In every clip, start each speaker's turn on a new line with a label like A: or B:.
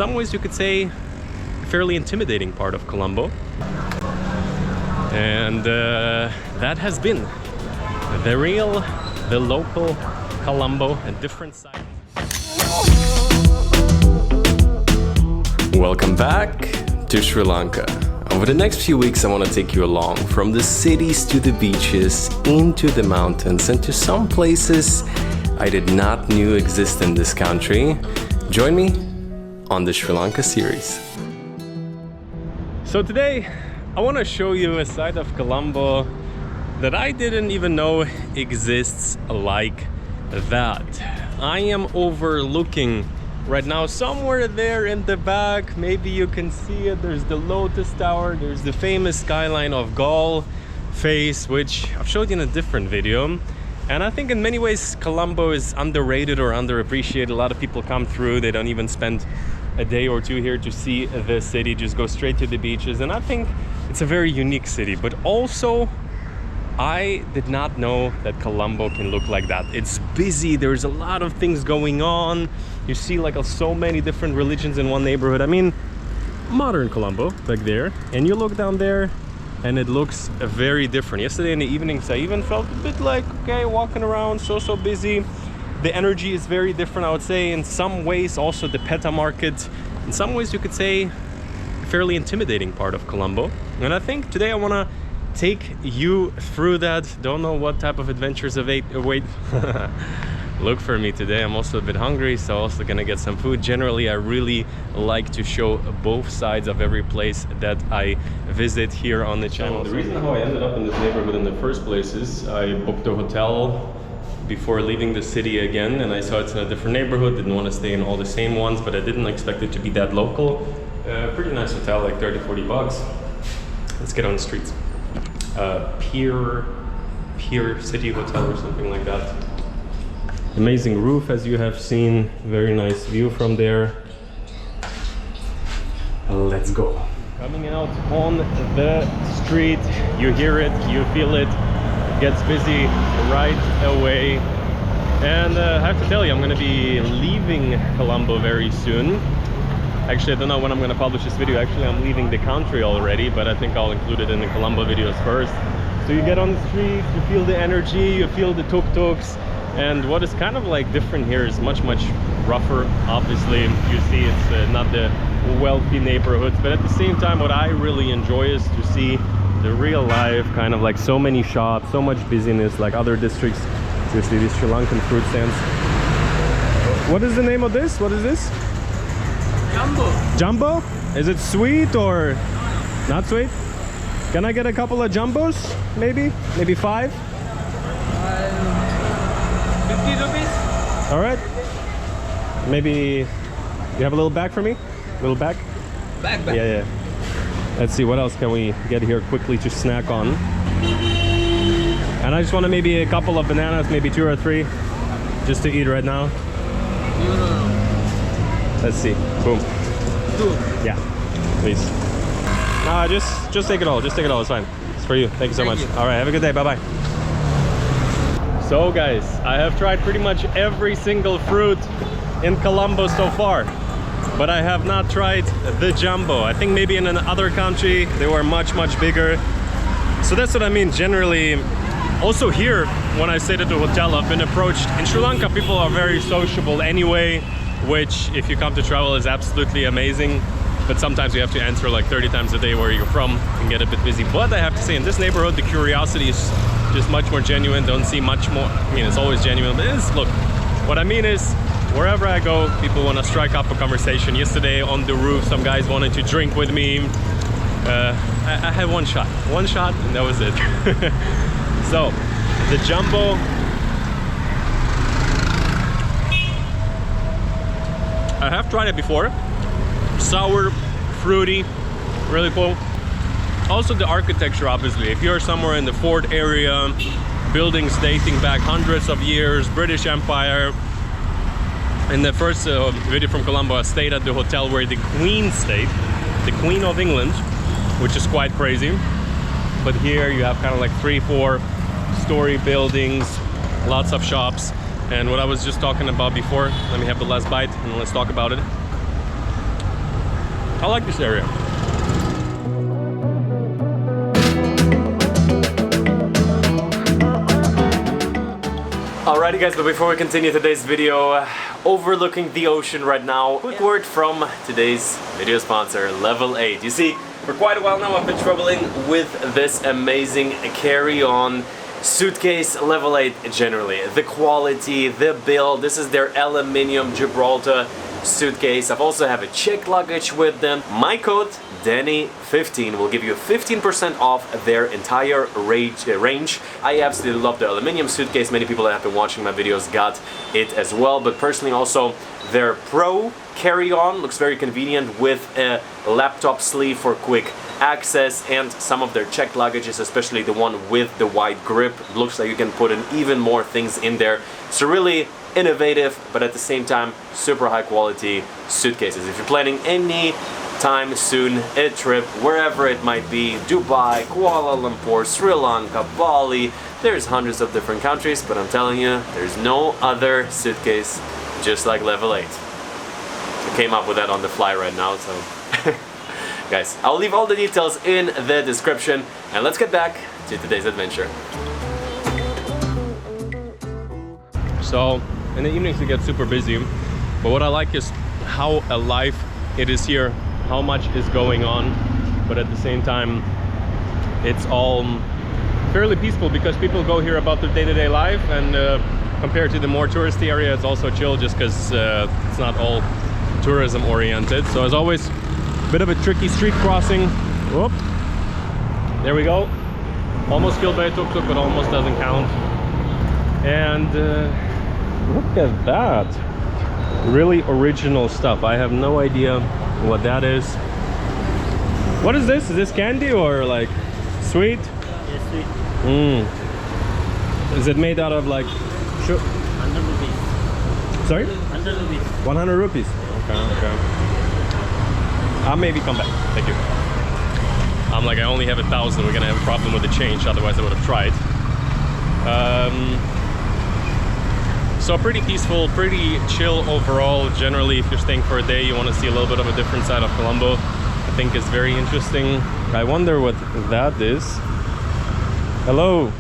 A: some ways you could say a fairly intimidating part of Colombo. And that has been the local Colombo, a different side. Welcome back to Sri Lanka. Over the next few weeks I want to take you along from the cities to the beaches, into the mountains, and to some places I did not know exist in this country. Join me on the Sri Lanka series. So today I want to show you a side of Colombo that I didn't even know exists like that. I am overlooking right now somewhere there in the back, maybe you can see it, there's the Lotus Tower, there's the famous skyline of Galle Face, which I've showed you in a different video. And I think in many ways Colombo is underrated or underappreciated. A lot of people come through, they don't even spend a day or two here to see the city, just go straight to the beaches. And I think it's a very unique city, but also I did not know that Colombo can look like that. It's busy, there's a lot of things going on. You see like so many different religions in one neighborhood. I mean, modern Colombo back there. And you look down there and it looks very different. Yesterday in the evenings I even felt a bit like, okay, walking around, so busy. The energy is very different, I would say. In some ways also the Peta market, in some ways you could say a fairly intimidating part of Colombo. And I think today I want to take you through that. Don't know what type of adventures await. Look for me today. I'm also a bit hungry, so also gonna get some food. Generally I really like to show both sides of every place that I visit here on the channel. The reason how I ended up in this neighborhood in the first place is I booked a hotel before leaving the city again, and I saw it's in a different neighborhood. Didn't want to stay in all the same ones, but I didn't expect it to be that local. Pretty nice hotel, like 30-40 bucks. Let's get on the streets. Pier City Hotel or something like that. Amazing roof, as you have seen. Very nice view from there. Let's go. Coming out on the street, you hear it, you feel it. It gets busy right away. And I have to tell you, I'm going to be leaving Colombo very soon. Actually, I don't know when I'm going to publish this video. Actually, I'm leaving the country already, but I think I'll include it in the Colombo videos first. So you get on the street, you feel the energy, you feel the tuk-tuks. And what is kind of like different here is much rougher. Obviously, you see it's not the wealthy neighborhoods, but at the same time, what I really enjoy is to see the real life, kind of like so many shops, so much busyness, like other districts. You see these Sri Lankan fruit stands. What is the name of this? What is this? Jumbo. Jumbo? Is it sweet or not sweet? Can I get a couple of jumbos? Maybe 5?
B: 50 rupees.
A: All right. Maybe you have a little bag for me? Little bag?
B: Bag.
A: Yeah. Let's see, what else can we get here quickly to snack on? And I just want maybe a couple of bananas, maybe 2 or 3, just to eat right now.
B: No.
A: Let's see. Boom.
B: 2.
A: Yeah, please. No, just take it all. Just take it all. It's fine. It's for you. Thank you so much. All right. Have a good day. Bye-bye. So guys, I have tried pretty much every single fruit in Colombo so far, but I have not tried the jumbo. I think maybe in another country they were much bigger. So that's what I mean. Generally, also here when I stayed at the hotel, I've been approached. In Sri Lanka, people are very sociable anyway, which if you come to travel is absolutely amazing. But sometimes you have to answer like 30 times a day where you're from and get a bit busy. But I have to say, in this neighborhood, the curiosity is just much more genuine. Don't see much more. I mean, it's always genuine, but look, what I mean is, wherever I go, people want to strike up a conversation. Yesterday on the roof, some guys wanted to drink with me. I had one shot, and that was it. So, the jumbo. I have tried it before. Sour, fruity, really cool. Also the architecture, obviously. If you're somewhere in the Fort area, buildings dating back hundreds of years, British Empire. In the first video from Colombo, I stayed at the hotel where the Queen stayed, the Queen of England, which is quite crazy. But here you have kind of like 3-4 story buildings, lots of shops. And what I was just talking about before, let me have the last bite and let's talk about it.
C: I like this area.
A: Alrighty guys, but before we continue today's video, overlooking the ocean right now, quick word from today's video sponsor, Level 8. You see, for quite a while now I've been troubling with this amazing carry-on suitcase, Level 8 generally. The quality, the build, this is their aluminium Gibraltar suitcase. I've also have a checked luggage with them. My code Danny15 will give you 15% off their entire range. I absolutely love the aluminium suitcase. Many people that have been watching my videos got it as well, but personally also their Pro carry-on looks very convenient with a laptop sleeve for quick access, and some of their checked luggages, especially the one with the wide grip, looks like you can put in even more things in there. So really innovative, but at the same time super high quality suitcases. If you're planning any time soon a trip, wherever it might be, Dubai, Kuala Lumpur, Sri Lanka, Bali, there's hundreds of different countries, but I'm telling you, there's no other suitcase just like Level 8. I came up with that on the fly right now, so guys, I'll leave all the details in the description, and let's get back to today's adventure.
C: So in the evenings it gets super busy, but what I like is how alive it is here, how much is going on, but at the same time it's all fairly peaceful because people go here about their day-to-day life, and compared to the more touristy area, it's also chill just because it's not all tourism oriented. So as always, a bit of a tricky street crossing. Whoop. There we go. Almost killed by a tuk-tuk, but almost doesn't count. And look at that. Really original stuff. I have no idea what that is. What is this? Is this candy or like sweet?
D: Yes, sweet.
C: Is it made out of like
D: 100 rupees.
C: Sorry?
D: 100 rupees.
C: 100 rupees. Okay. I'll maybe come back. Thank you. I'm like, I only have 1,000. We're gonna have a problem with the change. Otherwise, I would have tried. So pretty peaceful, pretty chill overall. Generally, if you're staying for a day, you want to see a little bit of a different side of Colombo. I think it's very interesting. I wonder what that is. Hello.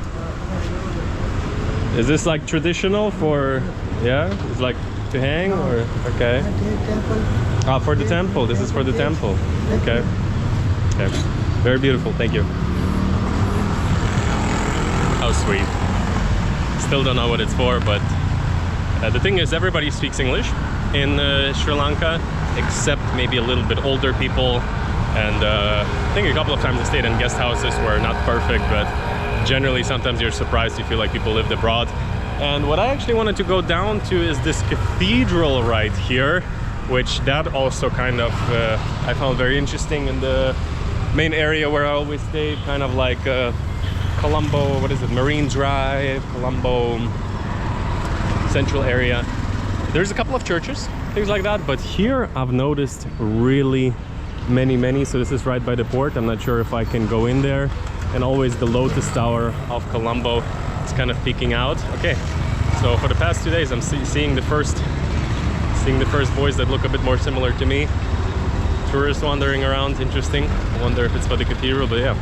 C: Is this like traditional for? Yeah, it's like to hang or okay. Ah, for the temple. This is for the temple. Okay. Okay. Very beautiful. Thank you. How sweet. Still don't know what it's for, but the thing is, everybody speaks English in Sri Lanka, except maybe a little bit older people. And I think a couple of times I stayed in guest houses were not perfect, but generally sometimes you're surprised you feel like people lived abroad. And what I actually wanted to go down to is this cathedral right here, which that also kind of I found very interesting in the main area where I always stayed, kind of like Colombo, what is it, Marine Drive, Colombo central area. There's a couple of churches, things like that, but here I've noticed really many. So this is right by the port. I'm not sure if I can go in there. And always the Lotus Tower of Colombo is kind of peeking out. Okay, so for the past 2 days I'm seeing the first boys that look a bit more similar to me. Tourists wandering around, interesting. I wonder if it's for the cathedral, but yeah.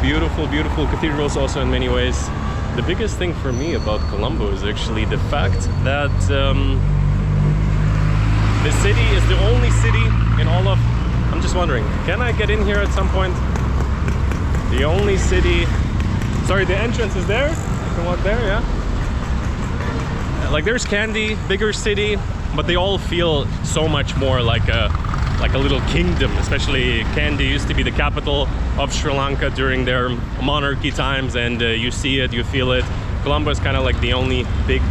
C: Beautiful cathedrals also in many ways. The biggest thing for me about Colombo is actually the fact that the city is the only city in all of... I'm just wondering, can I get in here at some point? The only city... Sorry, the entrance is there? I can walk there, yeah? Like there's Kandy, bigger city, but they all feel so much more like a little kingdom. Especially Kandy used to be the capital of Sri Lanka during their monarchy times, and you see it, you feel it. Colombo is kind of like the only big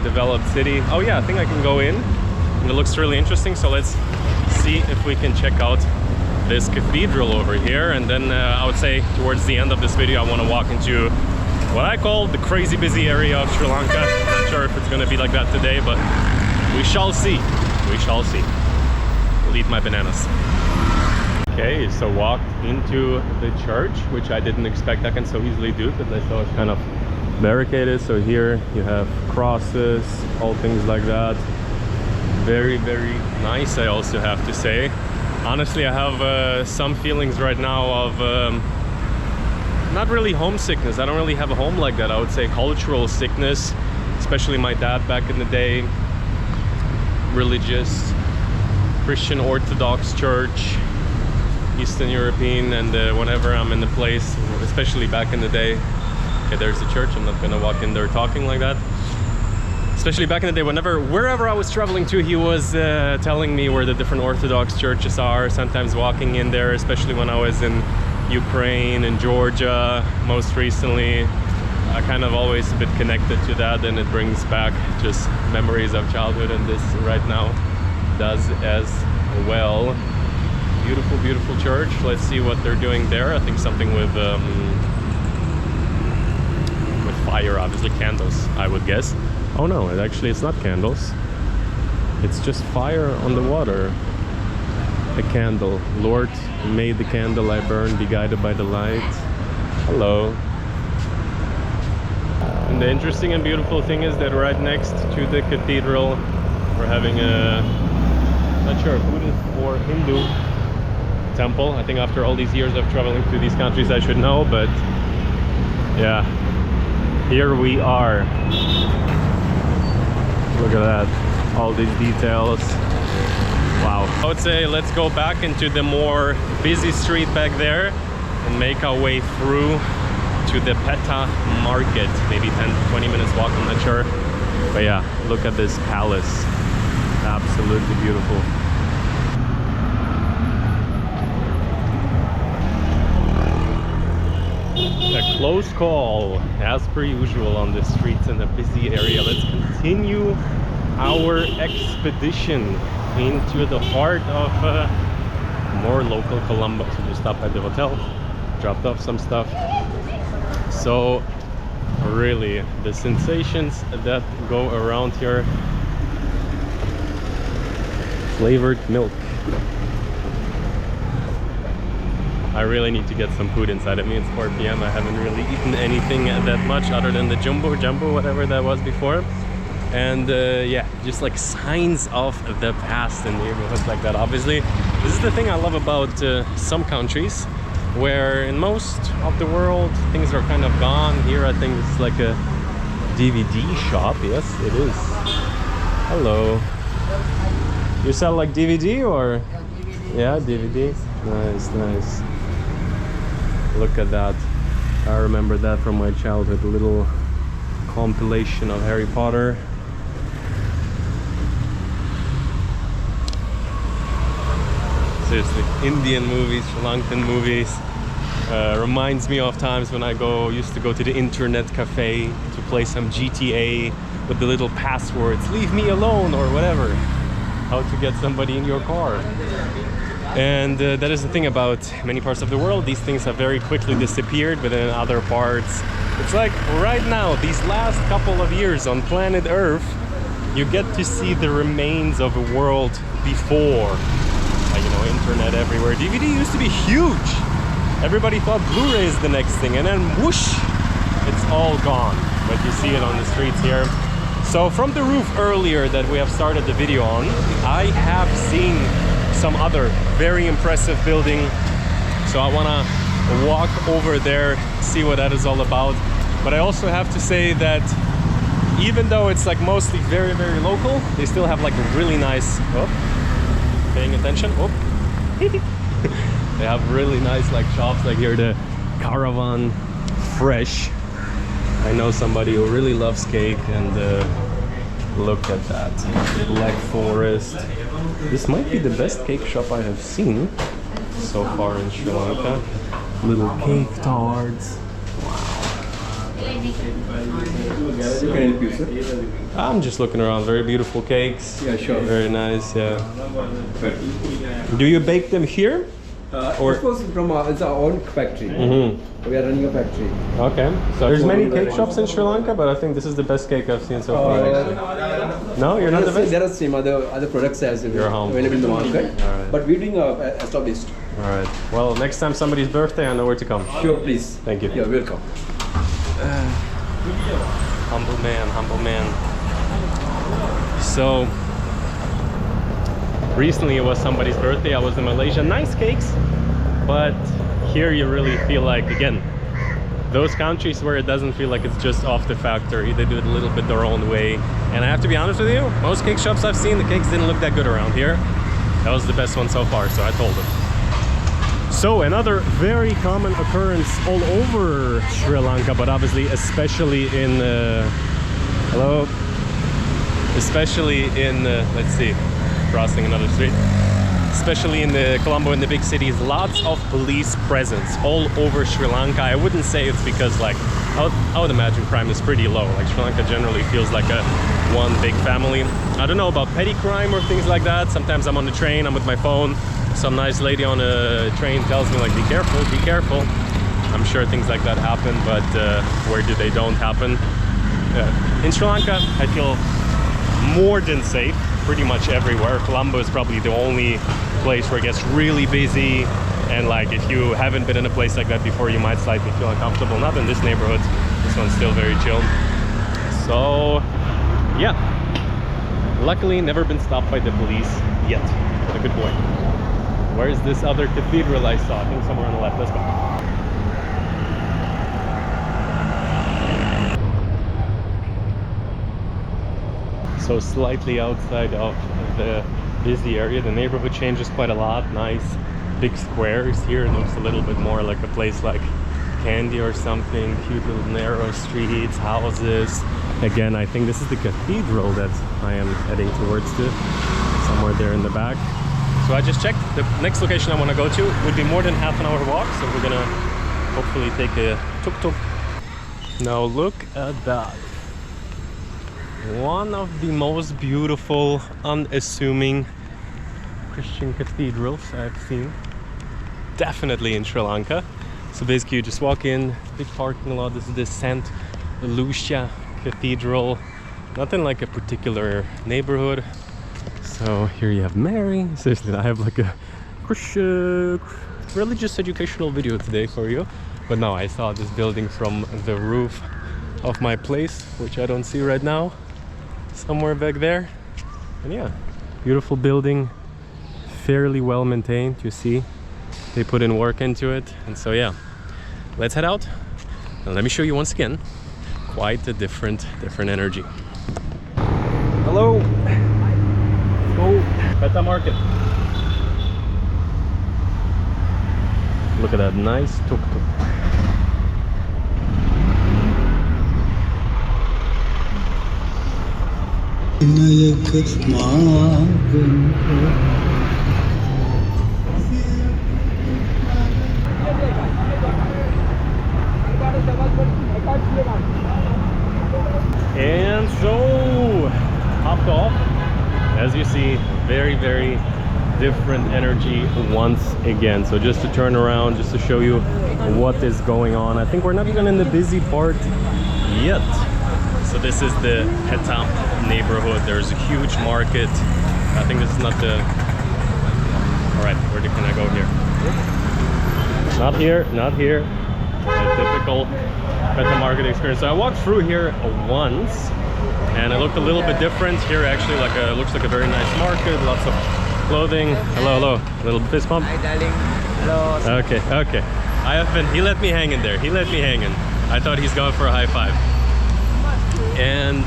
C: developed city. Oh yeah, I think I can go in, and it looks really interesting. So let's see if we can check out this cathedral over here, and then I would say towards the end of this video I want to walk into what I call the crazy busy area of Sri Lanka. I'm not sure if it's going to be like that today, but we shall see. We shall see. I'll eat my bananas. Okay, so walked into the church, which I didn't expect I can so easily do because I saw it's kind of barricaded. So here you have crosses, all things like that. Very nice, I also have to say. Honestly, I have some feelings right now of not really homesickness. I don't really have a home like that. I would say cultural sickness, especially my dad back in the day. Religious, Christian Orthodox Church, Eastern European, and whenever I'm in the place, especially back in the day, okay, there's the church, I'm not gonna walk in there talking like that. Especially back in the day, wherever I was traveling to, he was telling me where the different Orthodox churches are, sometimes walking in there, especially when I was in Ukraine and Georgia most recently. I kind of always a bit connected to that, and it brings back just memories of childhood, and this right now does as well. Beautiful, beautiful church. Let's see what they're doing there. I think something with fire, obviously candles, I would guess. Oh no, it's not candles. It's just fire on the water. A candle. Lord made the candle I burn, be guided by the light. Hello. And the interesting and beautiful thing is that right next to the cathedral, we're having a, not sure, Buddhist or Hindu temple. I think after all these years of traveling to these countries, I should know, but yeah, here we are. Look at that, all these details. Wow. I would say let's go back into the more busy street back there and make our way through to the Peta market. Maybe 10-20 minutes walk, I'm not sure. But yeah, look at this palace. Absolutely beautiful. A close call, as per usual, on the streets in a busy area. Let's continue our expedition into the heart of more local Colombo. So just stopped at the hotel, dropped off some stuff. So really, the sensations that go around here. Flavored milk. I really need to get some food inside of me. It's 4 p.m. I haven't really eaten anything that much other than the jumbo, whatever that was before. And yeah, just like signs of the past in neighborhoods like that. Obviously, this is the thing I love about some countries, where in most of the world things are kind of gone. Here I think it's like a DVD shop. Yes, it is. Hello. You sell like DVD or? Yeah, DVD. Nice, nice. Look at that. I remember that from my childhood. A little compilation of Harry Potter. Seriously, Indian movies, Sri Lankan movies. Reminds me of times when I used to go to the internet cafe to play some GTA with the little passwords, leave me alone or whatever. How to get somebody in your car. And that is the thing about many parts of the world. These things have very quickly disappeared, but in other parts, it's like right now, these last couple of years on planet Earth, you get to see the remains of a world before. Like, you know, internet everywhere. DVD used to be huge. Everybody thought Blu-ray is the next thing, and then whoosh, it's all gone. But you see it on the streets here. So from the roof earlier that we have started the video on, I have seen some other very impressive building. So I want to walk over there, see what that is all about. But I also have to say that even though it's like mostly very, very local, they still have like a really nice, paying attention, they have really nice like shops, like here the Caravan Fresh. I know somebody who really loves cake, and look at that, Black Forest. This might be the best cake shop I have seen so far in Sri Lanka. Little cake tarts. I'm just looking around. Very beautiful cakes. Yeah, sure. Very nice. Yeah. Do you bake them here?
B: Of course, from it's our own factory. Mm-hmm. We are running a factory.
C: Okay. So there's many cake shops in Sri Lanka, but I think this is the best cake I've seen so far. No, you're not the best?
B: There are some other products as available in the market. Right. But we're doing established.
C: All right. Well, next time somebody's birthday, I know where to come.
B: Sure, please.
C: Thank you.
B: You're welcome.
C: Humble man, humble man. So Recently it was somebody's birthday. I was in Malaysia. Nice cakes, but here you really feel like, again, those countries where it doesn't feel like it's just off the factory. They do it a little bit their own way. And I have to be honest with you, most cake shops I've seen, the cakes didn't look that good around here. That was the best one so far, so I told them. So another very common occurrence all over Sri Lanka, but obviously especially in especially in let's see, crossing another street, especially in the Colombo, in the big cities, lots of police presence all over Sri Lanka. I wouldn't say it's because, like, I would imagine crime is pretty low. Like, Sri Lanka generally feels like a one big family. I don't know about petty crime or things like that. Sometimes I'm on the train, I'm with my phone, some nice lady on a train tells me, like, be careful, be careful. I'm sure things like that happen, but where do they don't happen? In Sri Lanka, I feel more than safe pretty much everywhere. Colombo is probably the only place where it gets really busy, and like if you haven't been in a place like that before, you might slightly feel uncomfortable. Not in this neighborhood. This one's still very chill. So yeah, luckily never been stopped by the police yet. What a good boy. Where's this other cathedral I saw? I think somewhere on the left. Let's go. So slightly outside of the busy area, the neighborhood changes quite a lot. Nice big squares here. It looks a little bit more like a place like Kandy or something. Cute little narrow streets, houses. Again, I think this is the cathedral that I am heading towards to, somewhere there in the back. So I just checked. The next location I want to go to would be more than half an hour walk, so we're gonna hopefully take a tuk-tuk. Now look at that. One of the most beautiful, unassuming Christian cathedrals I've seen. Definitely in Sri Lanka. So basically you just walk in, big parking lot. This is the St. Lucia Cathedral. Nothing like a particular neighborhood. So here you have Mary. Seriously, I have like a Christian religious educational video today for you. But no, I saw this building from the roof of my place, which I don't see right now. Somewhere back there. And yeah, beautiful building, fairly well maintained. You see, they put in work into it. And so yeah, let's head out and let me show you once again quite a different energy. Hello. Go Peta Market. Look at that nice tuk-tuk. And so hopped off. As you see, very different energy once again. So just to turn around, just to show you what is going on. I think we're not even in the busy part yet. So this is the Peta neighborhood. There's a huge market. I think this is not the... Alright, where can I go here? Not here, not here. A typical Peta market experience. So I walked through here once, and it looked a little bit different. Here actually looks like a very nice market, lots of clothing. Hello, little fist bump.
E: Hi darling. Hello.
C: Okay. He let me hang in there. He let me hang in. I thought he's going for a high five. And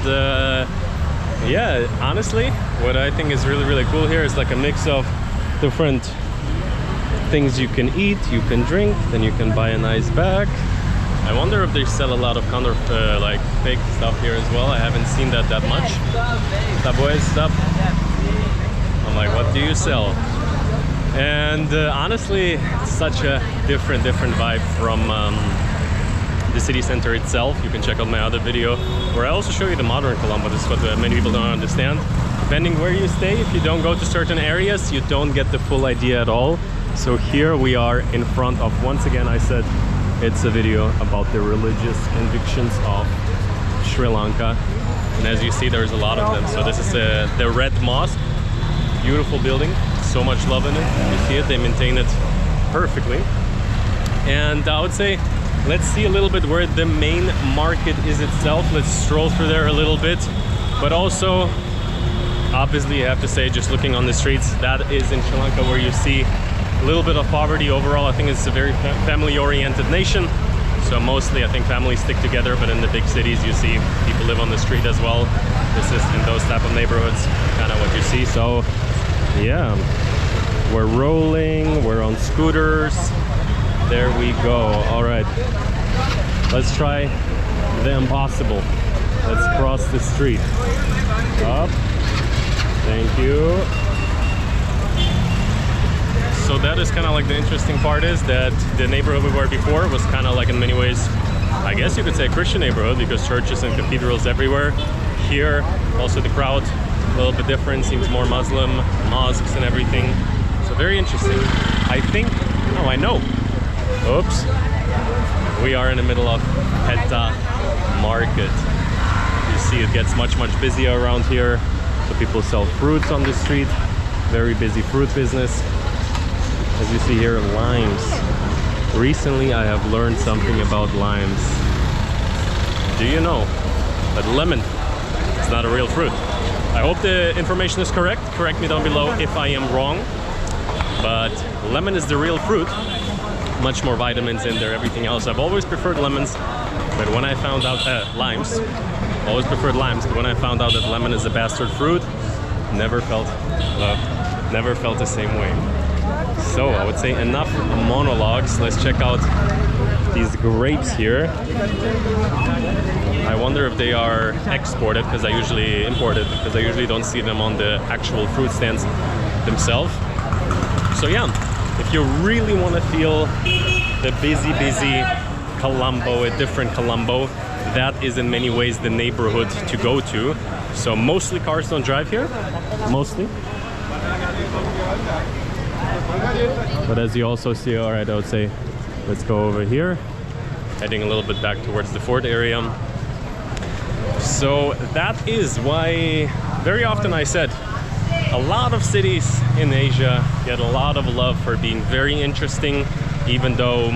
C: yeah, honestly, what I think is really cool here is like a mix of different things you can eat, you can drink, then you can buy a nice bag. I wonder if they sell a lot of like fake stuff here as well. I haven't seen that much. Stuff. I'm like, what do you sell? And honestly, it's such a different vibe from the city center itself. You can check out my other video where I also show you the modern Colombo. This is what many people don't understand. Depending where you stay, if you don't go to certain areas, you don't get the full idea at all. So here we are in front of, once again, I said it's a video about the religious convictions of Sri Lanka. And as you see, there's a lot of them. So this is the Red Mosque. Beautiful building, so much love in it. You see it, they maintain it perfectly. And I would say, let's see a little bit where the main market is itself. Let's stroll through there a little bit. But also, Obviously, I have to say, just looking on the streets, that is in Sri Lanka where you see a little bit of poverty overall. I think it's a very family-oriented nation. So mostly, I think families stick together, but in the big cities, you see people live on the street as well. This is in those type of neighborhoods, kind of what you see. So, yeah, we're rolling, we're on scooters. There we go. All right, let's try the impossible. Let's cross the street. Up. Thank you. So that is kind of like the interesting part, is that the neighborhood we were before was kind of like in many ways, I guess you could say, a Christian neighborhood, because churches and cathedrals everywhere. Here, also the crowd a little bit different, seems more Muslim, mosques and everything. So very interesting. I think, oh, I know. Oops. We are in the middle of Peta Market. You see it gets much busier around here. So people sell fruits on the street. Very busy fruit business. As you see here, limes. Recently I have learned something about limes. Do you know that lemon is not a real fruit? I hope the information is correct. Correct me down below if I am wrong. But lemon is the real fruit. Much more vitamins in there, everything else. I've always preferred lemons, but when I found out, limes. Always preferred limes, but when I found out that lemon is a bastard fruit, never felt loved. Never felt the same way. So I would say enough monologues. Let's check out these grapes here. I wonder if they are exported, because I usually imported, because I usually don't see them on the actual fruit stands themselves. So yeah, if you really want to feel the busy Colombo, a different Colombo, that is in many ways the neighborhood to go to. So mostly cars don't drive here, mostly. But as you also see, all right, I would say, let's go over here, heading a little bit back towards the fort area. So that is why very often I said, a lot of cities in Asia get a lot of love for being very interesting, even though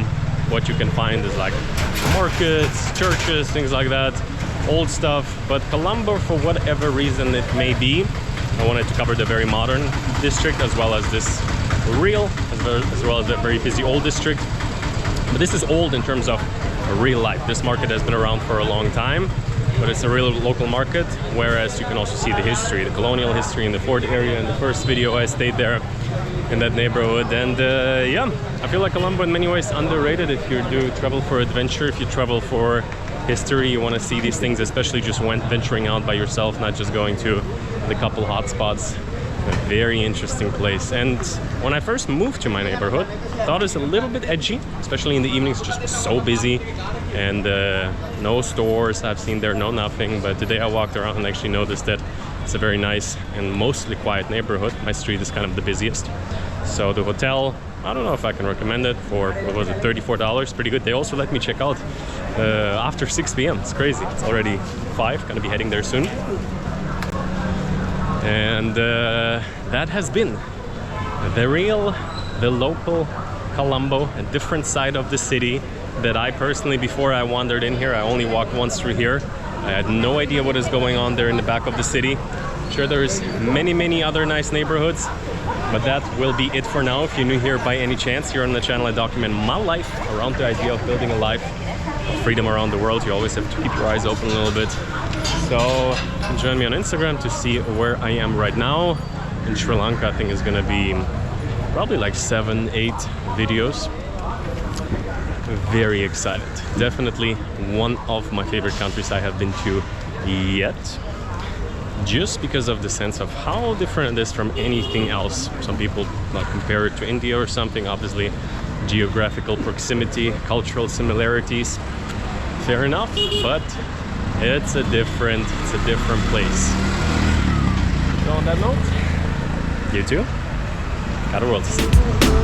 C: what you can find is like markets, churches, things like that, old stuff. But Colombo, for whatever reason it may be, I wanted to cover the very modern district as well as this real, as well as the very busy old district. But this is old in terms of real life. This market has been around for a long time, but it's a real local market, whereas you can also see the history, the colonial history in the fort area. In the first video I stayed there in that neighborhood, and yeah, I feel like Colombo in many ways underrated. If you do travel for adventure, if you travel for history, you want to see these things, especially just venturing out by yourself, not just going to the couple hotspots. A very interesting place. And when I first moved to my neighborhood, I thought it was a little bit edgy, especially in the evenings, just so busy, and no stores I've seen there, no nothing. But today I walked around and actually noticed that it's a very nice and mostly quiet neighborhood. My street is kind of the busiest. So the hotel, I don't know if I can recommend it for, what was it, $34, pretty good. They also let me check out after 6 p.m. It's crazy. It's already 5, gonna be heading there soon. And that has been the local Colombo, a different side of the city that I personally, before I wandered in here, I only walked once through here. I had no idea what is going on there in the back of the city. Sure, there's many other nice neighborhoods, but that will be it for now. If you're new here by any chance, here on the channel I document my life around the idea of building a life of freedom around the world. You always have to keep your eyes open a little bit. So you can join me on Instagram to see where I am right now. In Sri Lanka, I think is gonna be probably like 7-8 videos. Very excited. Definitely one of my favorite countries I have been to yet. Just because of the sense of how different it is from anything else. Some people might compare it to India or something. Obviously, geographical proximity, cultural similarities. Fair enough, but it's a different place. So on that note, you too, got a world to see.